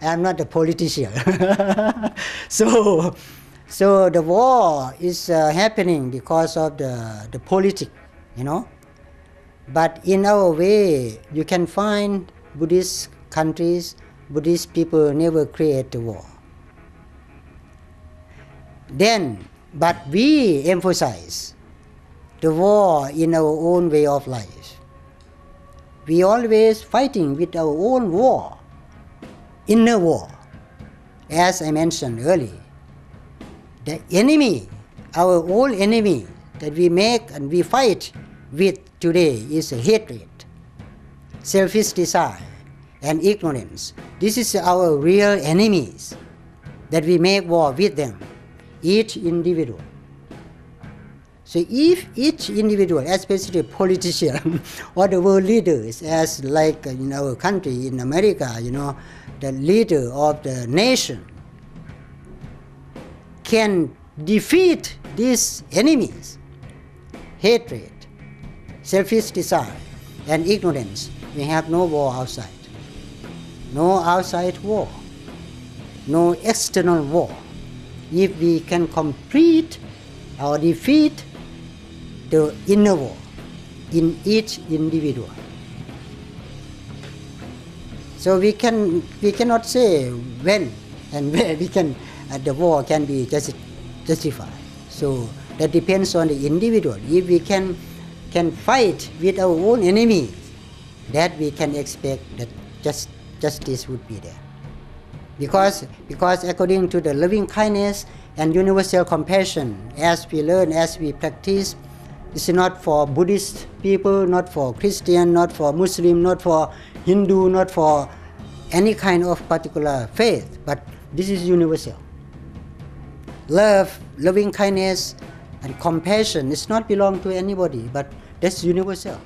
I'm not a politician. So the war is happening because of the politics, you know. But in our way, you can find Buddhist countries, Buddhist people never create the war. But we emphasize the war in our own way of life. We always fighting with our own war, inner war. As I mentioned earlier, the enemy, our own enemy that we make and we fight with today is hatred, selfish desire, and ignorance. This is our real enemies that we make war with them, each individual. So if each individual, especially politician or the world leaders, as like in our country, in America, you know, the leader of the nation can defeat these enemies, hatred, selfish desire, and ignorance, we have no war outside. No outside war, no external war. If we can complete or defeat the inner war in each individual. So we cannot say when and where the war can be justified. So that depends on the individual. If we can fight with our own enemies, that we can expect that justice would be there. Because according to the loving kindness and universal compassion, as we learn, as we practice, this is not for Buddhist people, not for Christian, not for Muslim, not for Hindu, not for any kind of particular faith, but this is universal. Love, loving kindness, and compassion does not belong to anybody, but that's universal.